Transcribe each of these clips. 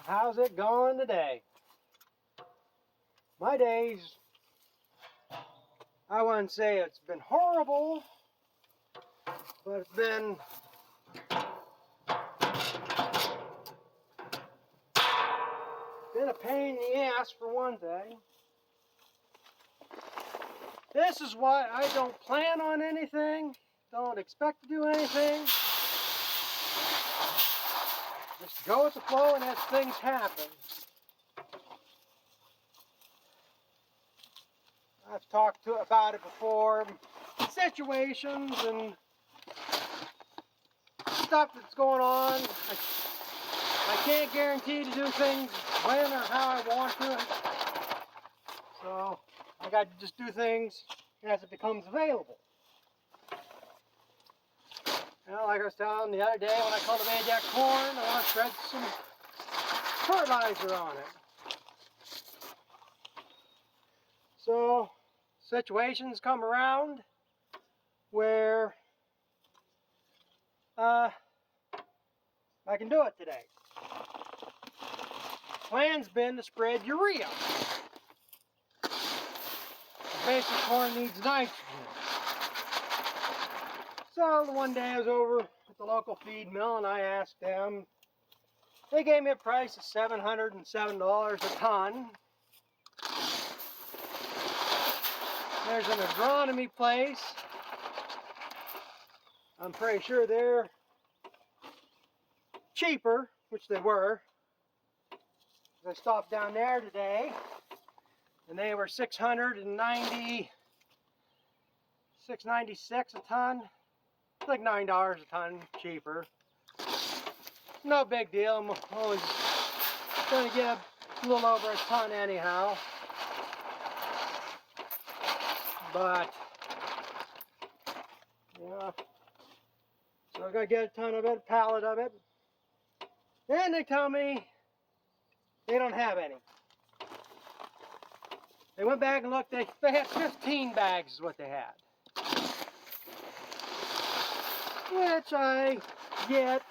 How's it going today? My days, I wouldn't say it's been horrible, but it's been a pain in the ass for one thing. This is why I don't plan on anything, don't expect to do anything. Just go with the flow and as things happen. I've talked about it before, situations and stuff that's going on. I can't guarantee to do things when or how I want to. So I got to just do things as it becomes available. Like I was telling the other day when I cultivated that corn, I want to spread some fertilizer on it. So situations come around where I can do it today. Plan's been to spread urea. Basic corn needs nitrogen. So one day I was over at the local feed mill and I asked them, they gave me a price of $707 a ton. There's an agronomy place. I'm pretty sure they're cheaper, which they were. I stopped down there today and they were $696 a ton. It's like $9 a ton cheaper. No big deal. I'm always going to get a little over a ton anyhow. But yeah, so I'm going to get a ton of it, a pallet of it. And they tell me they don't have any. They went back and looked, they had 15 bags is what they had. Which I get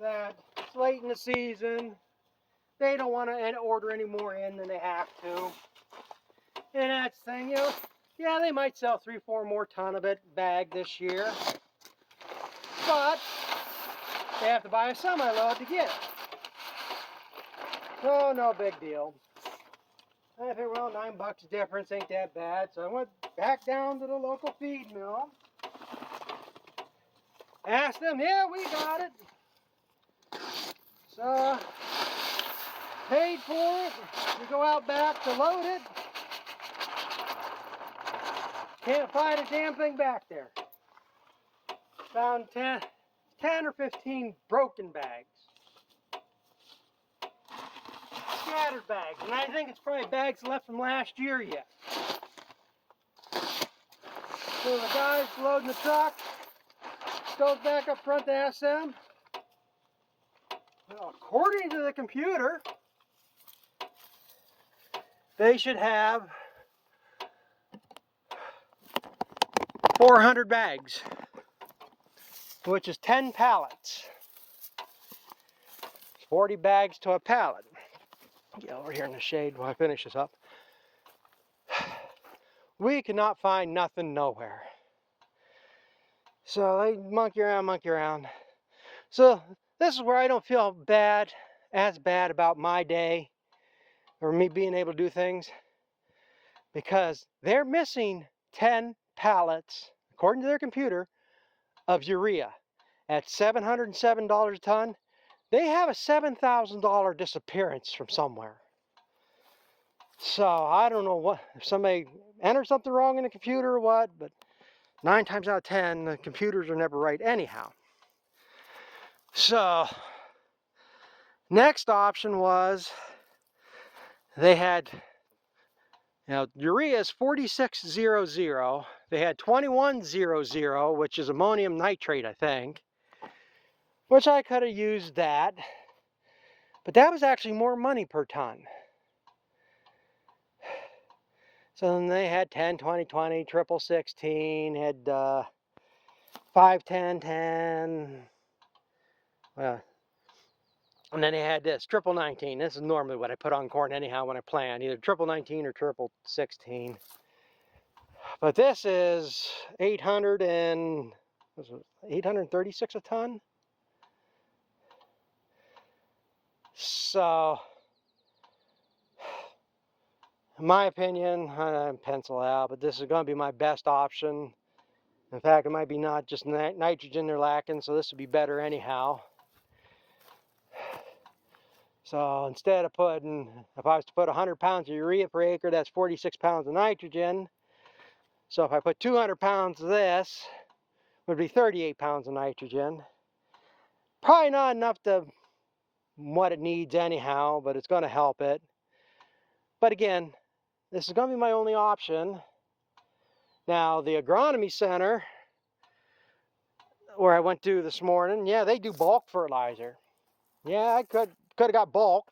that it's late in the season. They don't want to order any more in than they have to. And that's the thing, yeah, they might sell 3-4 more ton of it bag this year. But they have to buy a semi-load to get it. So no big deal. I figured, well, $9 difference ain't that bad. So I went back down to the local feed mill. Asked them, yeah, we got it. So paid for it. We go out back to load it. Can't find a damn thing back there. Found 10 or 15 broken bags. Scattered bags. And I think it's probably bags left from last year yet. So the guy's loading the truck. Goes back up front to ask them. Well, according to the computer, they should have 400 bags, which is 10 pallets. 40 bags to a pallet. Get over here in the shade while I finish this up. We cannot find nothing nowhere. So they monkey around. So this is where I don't feel as bad about my day or me being able to do things, because they're missing 10 pallets, according to their computer, of urea at $707 a ton. They have a $7,000 disappearance from somewhere. So I don't know what, if somebody entered something wrong in the computer or what, but 9 times out of 10, the computers are never right anyhow. So next option was they had, urea is 4600. They had 2100, which is ammonium nitrate, I think, which I could have used that, but that was actually more money per ton. So then they had 10, 20, 20, triple 16, had 5, 10, 10. Well, And then they had this triple 19. This is normally what I put on corn anyhow when I plant, either triple 19 or triple 16. But this is 836 a ton. So, in my opinion, I'm pencil out, but this is going to be my best option. In fact, it might be not just nitrogen they're lacking, so this would be better anyhow. So instead of putting, if I was to put 100 pounds of urea per acre, that's 46 pounds of nitrogen. So if I put 200 pounds of this, it would be 38 pounds of nitrogen. Probably not enough to what it needs anyhow, but it's going to help it. But again, this is going to be my only option. Now, the agronomy center, where I went to this morning, yeah, they do bulk fertilizer. Yeah, I could have got bulk,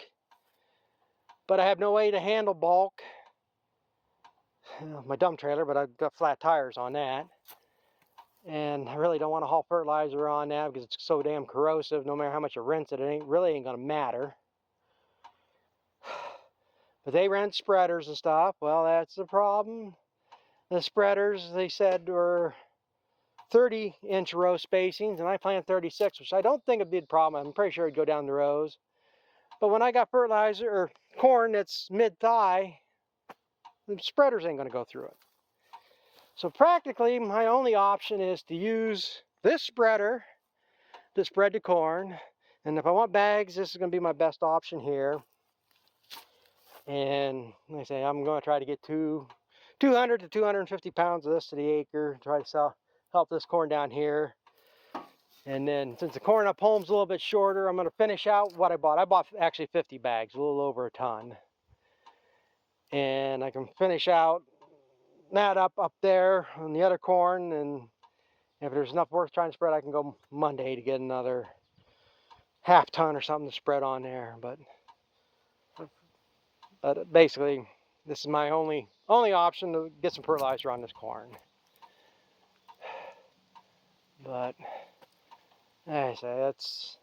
but I have no way to handle bulk. My dump trailer, but I've got flat tires on that. And I really don't want to haul fertilizer on that because it's so damn corrosive. No matter how much you rinse it, it really ain't going to matter. But they rent spreaders and stuff. Well, that's the problem. The spreaders, they said, were 30-inch row spacings, and I planted 36, which I don't think would be a problem. I'm pretty sure it'd go down the rows. But when I got fertilizer or corn that's mid-thigh, the spreaders ain't going to go through it. So practically, my only option is to use this spreader to spread the corn. And if I want bags, this is going to be my best option here. And like I say, I'm going to try to get 200 to 250 pounds of this to the acre. Try to help this corn down here. And then since the corn up home's a little bit shorter, I'm going to finish out what I bought. I bought actually 50 bags, a little over a ton. And I can finish out that up there on the other corn. And if there's enough work trying to spread, I can go Monday to get another half ton or something to spread on there. But basically, this is my only option to get some fertilizer on this corn. But like I say,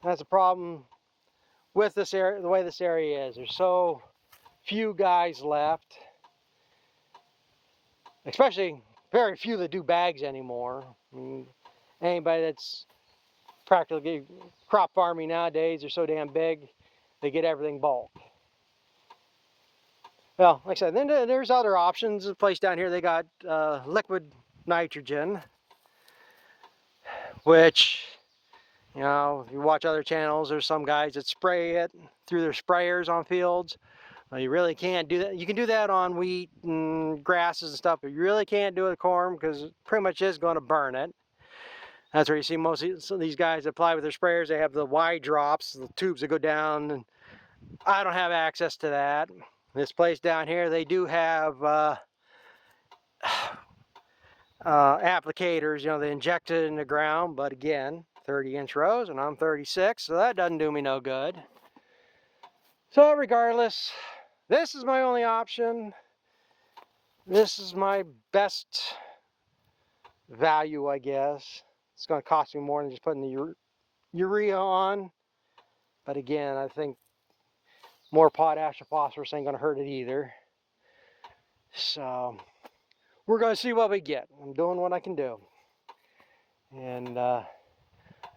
that's a problem with this area, the way this area is. There's so few guys left, especially very few that do bags anymore. I mean, anybody that's practically crop farming nowadays, they're so damn big, they get everything bulk. Well, like I said, then there's other options. The place down here, they got liquid nitrogen, which, you know, if you watch other channels, there's some guys that spray it through their sprayers on fields. Well, you really can't do that. You can do that on wheat and grasses and stuff, but you really can't do it with corn because it pretty much is going to burn it. That's where you see most of these guys that apply with their sprayers. They have the wide drops, the tubes that go down, and I don't have access to that. This place down here, they do have applicators, you know, they inject it in the ground, but again, 30-inch rows, and I'm 36, so that doesn't do me no good. So regardless, this is my only option. This is my best value, I guess. It's going to cost me more than just putting the urea on. But again, I think more potash or phosphorus ain't going to hurt it either. So we're going to see what we get. I'm doing what I can do. And like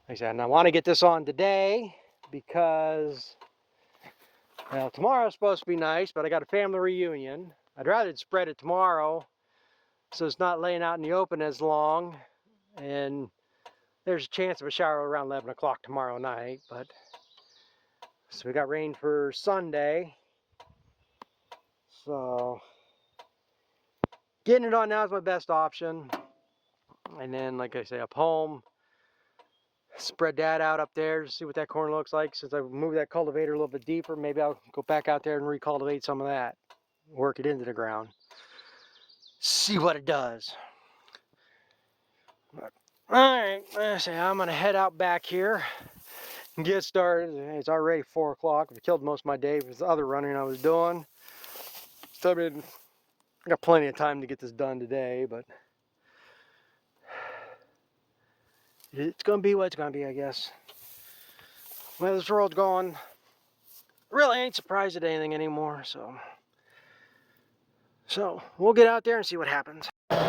I said, and I want to get this on today because, well, tomorrow's supposed to be nice, but I got a family reunion. I'd rather spread it tomorrow so it's not laying out in the open as long. And there's a chance of a shower around 11 o'clock tomorrow night. But so we got rain for Sunday. So getting it on now is my best option. And then, like I say, up home, spread that out up there to see what that corn looks like. Since I moved that cultivator a little bit deeper, maybe I'll go back out there and recultivate some of that. Work it into the ground. See what it does. Alright, let's see, I'm going to head out back here and get started. It's already 4 o'clock. I killed most of my day with the other running I was doing. So I mean, I got plenty of time to get this done today, but it's going to be what it's going to be, I guess. Where this road's going, really ain't surprised at anything anymore. So we'll get out there and see what happens. Yep.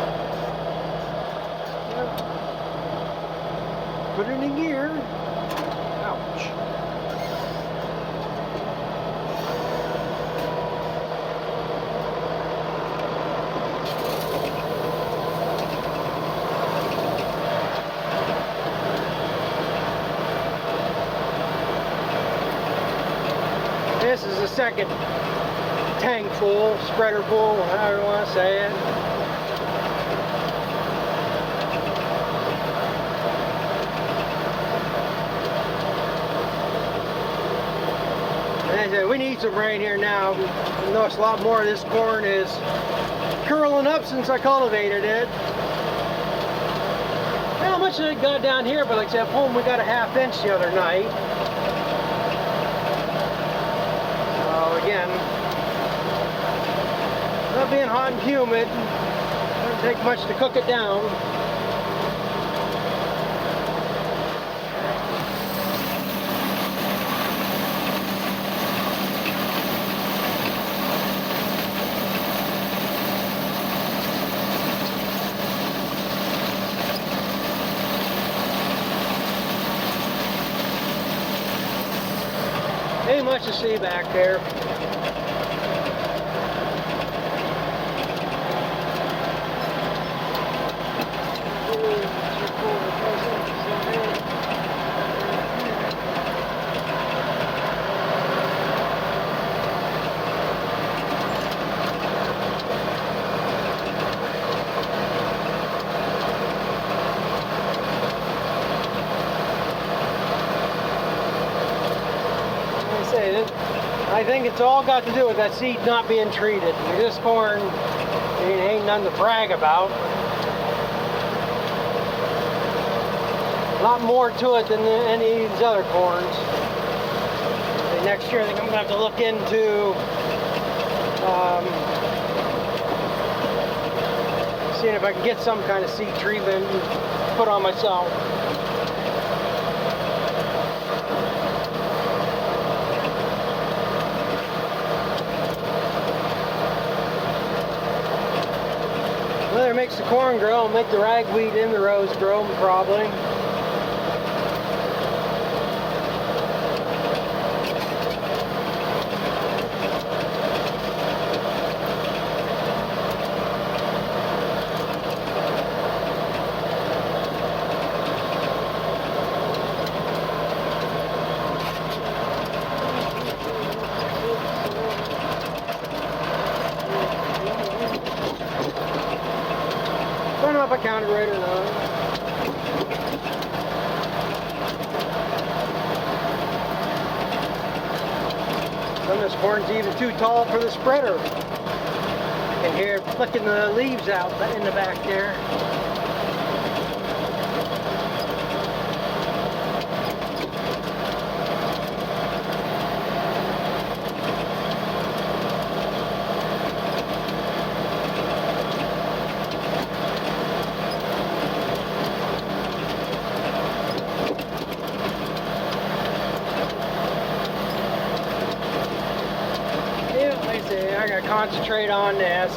Put it in gear. Ouch. This is the second tank full, spreader full, however you want to say it. And I said, we need some rain here now. I noticed a lot more of this corn is curling up since I cultivated it. How much of it got down here, but like I said, home we got a ½ inch the other night. So again, not being hot and humid, doesn't take much to cook it down. Ain't much to see back there. I think it's all got to do with that seed not being treated. This corn, it ain't nothing to brag about. A lot more to it than any of these other corns. Next year I think I'm going to have to look into seeing if I can get some kind of seed treatment and put on myself. Whether it makes the corn grow, make the ragweed in the rows grow, probably. I don't know if I counted right or not. Some of this corn's even too tall for the spreader. You can hear it flicking the leaves out in the back there. I gotta concentrate on this.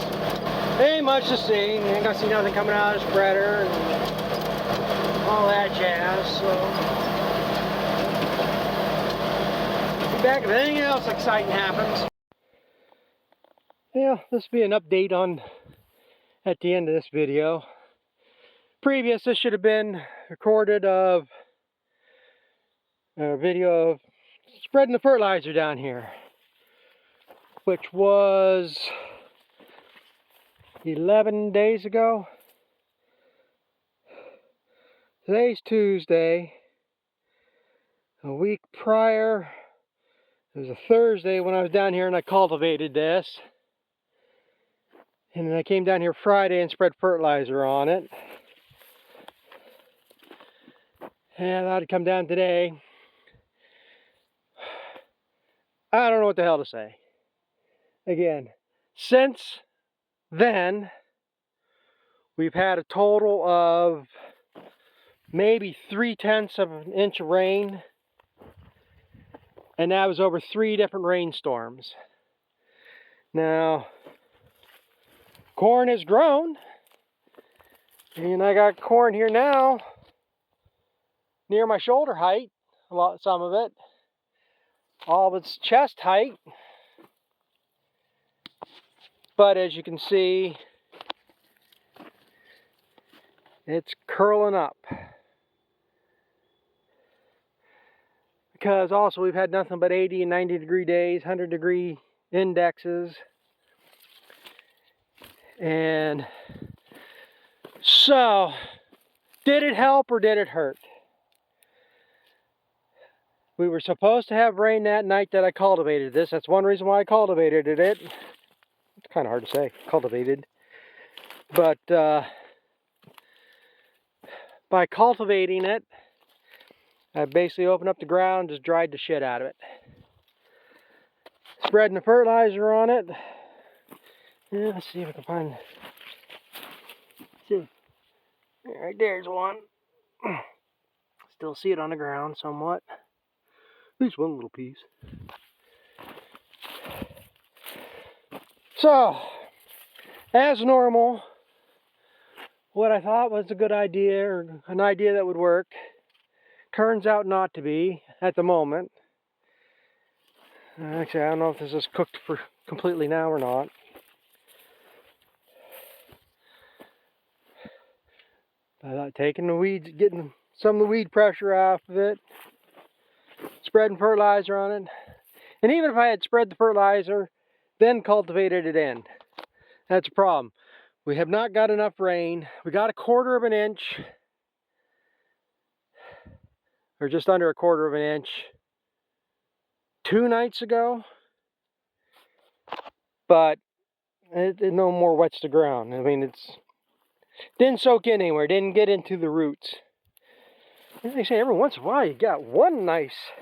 Ain't much to see. Ain't gonna see nothing coming out of the spreader and all that jazz. So be back if anything else exciting happens. Yeah, this will be an update on at the end of this video. Previous, this should have been recorded of a video of spreading the fertilizer down here, which was 11 days ago. Today's Tuesday. A week prior, it was a Thursday when I was down here and I cultivated this. And then I came down here Friday and spread fertilizer on it. And I thought I'd come down today. I don't know what the hell to say. Again, since then, we've had a total of maybe 3/10 of an inch of rain. And that was over 3 different rainstorms. Now, corn has grown, and I got corn here now near my shoulder height, some of it, all of its chest height. But as you can see, it's curling up. Because also we've had nothing but 80 and 90 degree days, 100 degree indexes. And so, did it help or did it hurt? We were supposed to have rain that night that I cultivated this. That's one reason why I cultivated it. It's kind of hard to say, cultivated. But by cultivating it, I basically opened up the ground, just dried the shit out of it. Spreading the fertilizer on it. Yeah, let's see if I can find. See, right there's one. Still see it on the ground somewhat. At least one little piece. So, as normal, what I thought was a good idea, or an idea that would work, turns out not to be at the moment. Actually, I don't know if this is cooked for completely now or not. I thought taking the weeds, getting some of the weed pressure off of it, spreading fertilizer on it, and even if I had spread the fertilizer, then cultivated it in, that's a problem. We have not got enough rain. We got 1/4 of an inch, or just under 1/4 of an inch, 2 nights ago, but it no more wets the ground. I mean, it's didn't soak in anywhere, didn't get into the roots. As they say, every once in a while you got one nice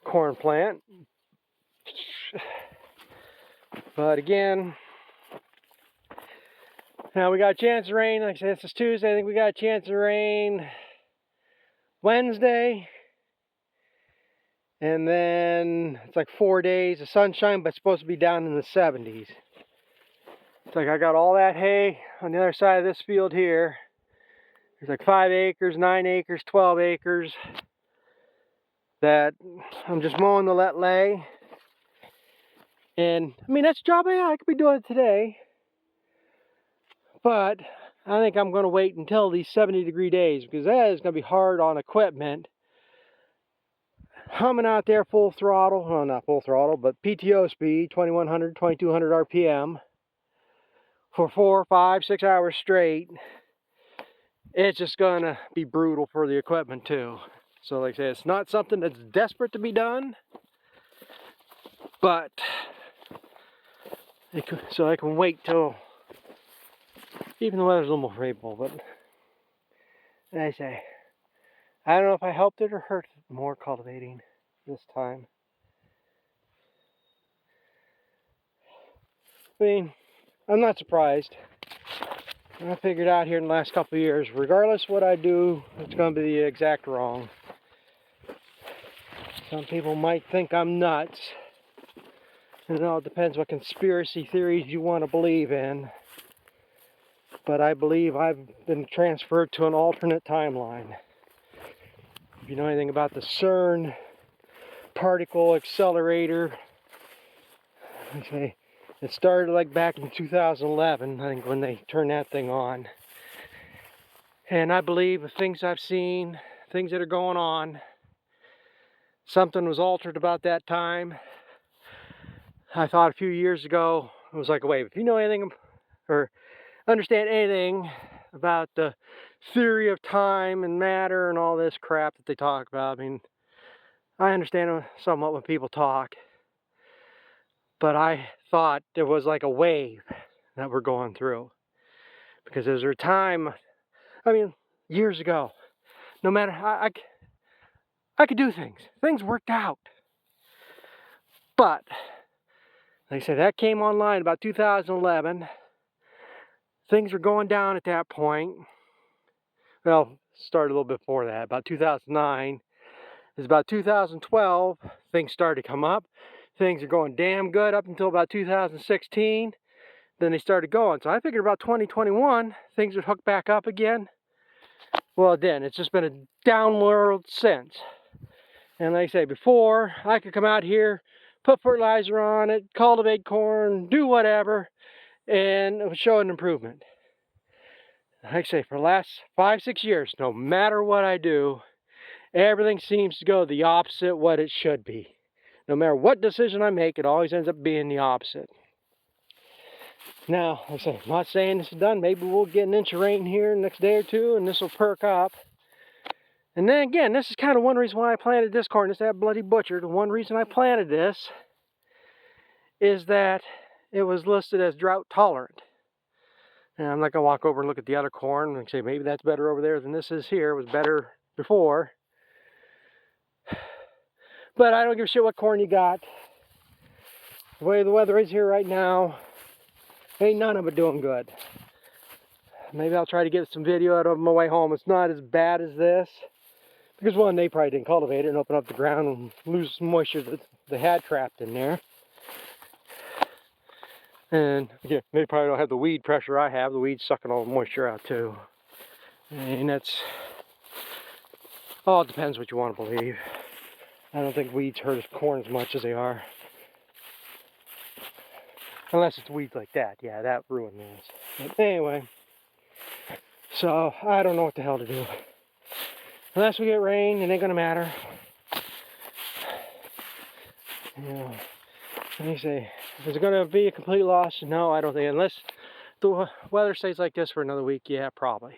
corn plant. But again, now we got a chance of rain. Like I said, this is Tuesday. I think we got a chance of rain Wednesday. And then it's like 4 days of sunshine, but it's supposed to be down in the 70s. It's like I got all that hay on the other side of this field here. There's like 5 acres, 9 acres, 12 acres that I'm just mowing to let lay. And I mean, that's a job I could be doing today. But I think I'm going to wait until these 70-degree days, because that is going to be hard on equipment. Humming out there full throttle, well, not full throttle, but PTO speed, 2100, 2200 RPM for 4, 5, 6 hours straight. It's just going to be brutal for the equipment too. So like I say, it's not something that's desperate to be done, but so I can wait till even the weather's a little more favorable. But like I say, I don't know if I helped it or hurt it more cultivating this time. I mean, I'm not surprised. I figured out here in the last couple of years, regardless of what I do, it's going to be the exact wrong. Some people might think I'm nuts. It all depends what conspiracy theories you want to believe in. But I believe I've been transferred to an alternate timeline. If you know anything about the CERN particle accelerator, okay, it started like back in 2011, I think, when they turned that thing on. And I believe the things I've seen, things that are going on, something was altered about that time. I thought a few years ago, it was like a wave. If you know anything or understand anything about the theory of time and matter and all this crap that they talk about, I mean, I understand somewhat when people talk, but I thought there was like a wave that we're going through. Because there's a time, I mean, years ago, no matter how I could do things. Things worked out. But, like I said, that came online about 2011. Things were going down at that point. Well, started a little bit before that, about 2009. is about 2012, things started to come up. Things are going damn good up until about 2016. Then they started going. So I figured about 2021, things would hook back up again. Well, it didn't. It's just been a downward since. And like I say, before, I could come out here, put fertilizer on it, cultivate corn, do whatever, and it would show an improvement. Like I say, for the last 5-6 years, no matter what I do, everything seems to go the opposite what it should be. No matter what decision I make, it always ends up being the opposite. Now, like I say, I'm not saying this is done. Maybe we'll get an inch of rain here the next day or two, and this will perk up. And then again, this is kind of one reason why I planted this corn. It's that bloody butcher. The one reason I planted this is that it was listed as drought tolerant. And I'm not going to walk over and look at the other corn and say, maybe that's better over there than this is here. It was better before. But I don't give a shit what corn you got. The way the weather is here right now, ain't none of it doing good. Maybe I'll try to get some video out of them on my way home. It's not as bad as this. Because one, they probably didn't cultivate it and open up the ground and lose some moisture that they had trapped in there. And again, they probably don't have the weed pressure I have. The weed's sucking all the moisture out too. And that's, all it depends what you want to believe. I don't think weeds hurt corn as much as they are. Unless it's weeds like that. Yeah, that ruined this. But anyway, so I don't know what the hell to do. Unless we get rain, it ain't gonna matter. You know, let me say, is it gonna be a complete loss? No, I don't think. Unless the weather stays like this for another week, yeah, probably.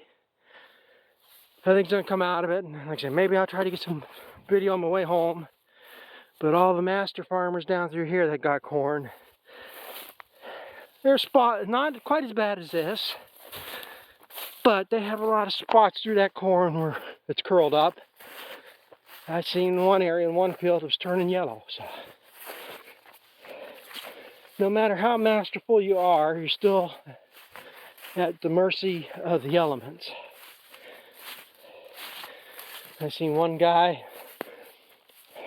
I think it's gonna come out of it. And like I said, maybe I'll try to get some video on my way home. But all the master farmers down through here that got corn, their spot not quite as bad as this. But they have a lot of spots through that corn where it's curled up. I've seen one area in one field it was turning yellow. So no matter how masterful you are, you're still at the mercy of the elements. I've seen one guy,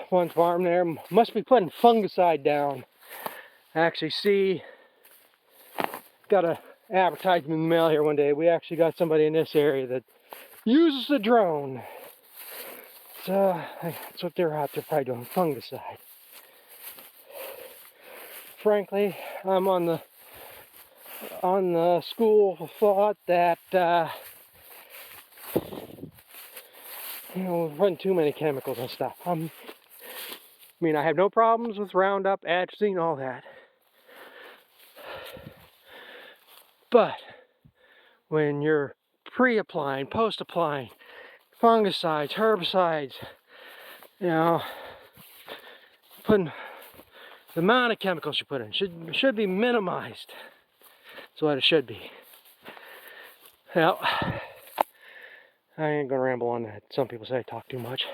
one farm there, must be putting fungicide down. I actually see, got a advertisement in the mail here one day. We actually got somebody in this area that uses the drone. So that's what they're out there probably doing, fungicide. Frankly, I'm on the school of thought that we're putting too many chemicals and stuff. I mean, I have no problems with Roundup, atrazine, all that. But when you're pre-applying, post-applying, fungicides, herbicides, putting the amount of chemicals you put in should be minimized. That's what it should be. Well, I ain't gonna ramble on that. Some people say I talk too much,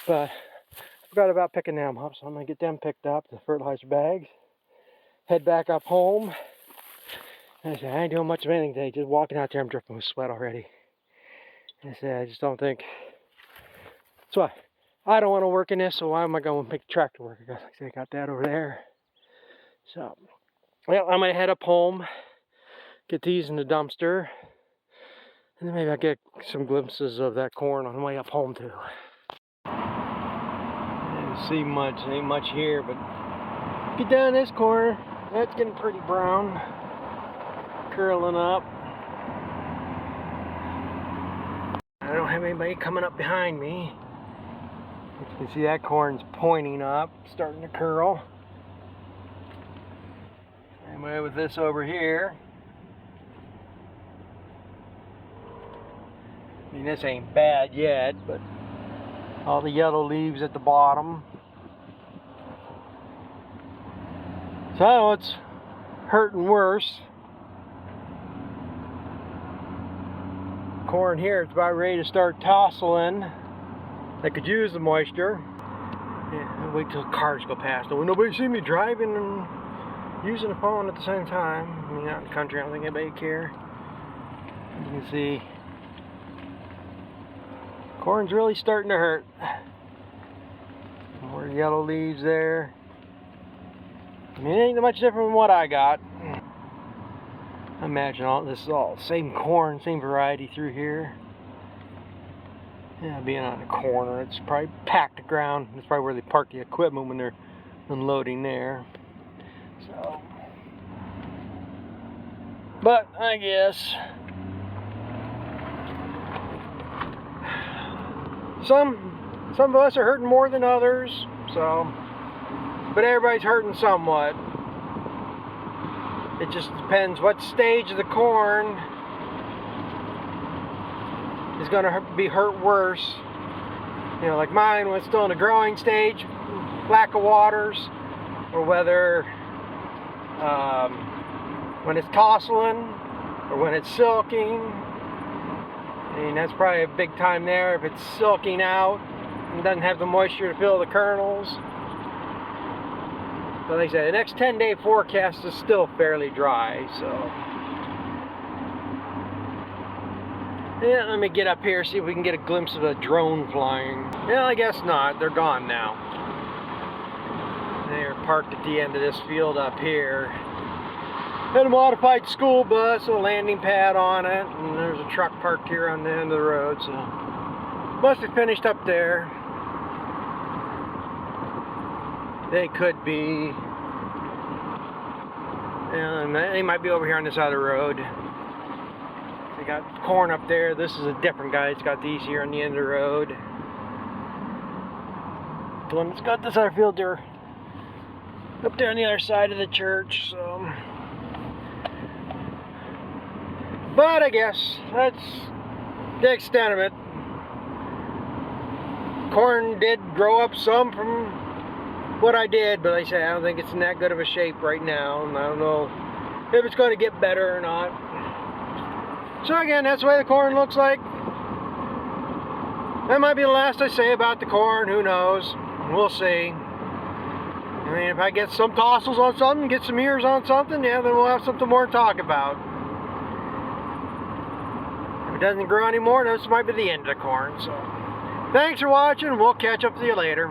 but I forgot about picking them up, so I'm gonna get them picked up, the fertilizer bags, head back up home. And I said, I ain't doing much of anything today, just walking out there, I'm dripping with sweat already. And I said, I just don't think, that's why I don't want to work in this, so why am I going to make the tractor work? I got that over there. So, well, I'm going to head up home, get these in the dumpster, and then maybe I'll get some glimpses of that corn on the way up home too. I didn't see much, ain't much here, but get down this corner, that's getting pretty brown, curling up. I don't have anybody coming up behind me. You can see that corn's pointing up, starting to curl. Same way with this over here. I mean, this ain't bad yet, but all the yellow leaves at the bottom. So it's hurting worse. Corn here, it's about ready to start tasseling. They could use the moisture. Yeah, wait till cars go past. Will nobody see me driving and using the phone at the same time? I mean, out in the country, I don't think anybody care. You can see, corn's really starting to hurt. yellow leaves there. I mean, it ain't much different from what I got. I imagine all this is all same corn, same variety through here. Yeah, being on a corner, it's probably packed ground. That's probably where they park the equipment when they're unloading there. So, but I guess some of us are hurting more than others. So, but everybody's hurting somewhat. It just depends what stage of the corn is going to be hurt worse. You know, like mine when it's still in the growing stage, lack of waters, or whether when it's tasseling or when it's silking. I mean, that's probably a big time there. If it's silking out and doesn't have the moisture to fill the kernels. But like I said, the next 10-day forecast is still fairly dry, so. Yeah, let me get up here, see if we can get a glimpse of a drone flying. Yeah, I guess not. They're gone now. They're parked at the end of this field up here. Had a modified school bus, a landing pad on it, and there's a truck parked here on the end of the road, so. Must have finished up there. They could be. And they might be over here on this side of the road. They got corn up there. This is a different guy. It's got these here on the end of the road. The one that's got this other field there, up there on the other side of the church. So, but I guess that's the extent of it. Corn did grow up some from what I did, but like I say, I don't think it's in that good of a shape right now, and I don't know if it's going to get better or not. So again, that's the way the corn looks like. That might be the last I say about the corn, who knows. We'll see. I mean, if I get some tassels on something, get some ears on something, yeah, then we'll have something more to talk about. If it doesn't grow anymore, this might be the end of the corn. So, thanks for watching. We'll catch up with you later.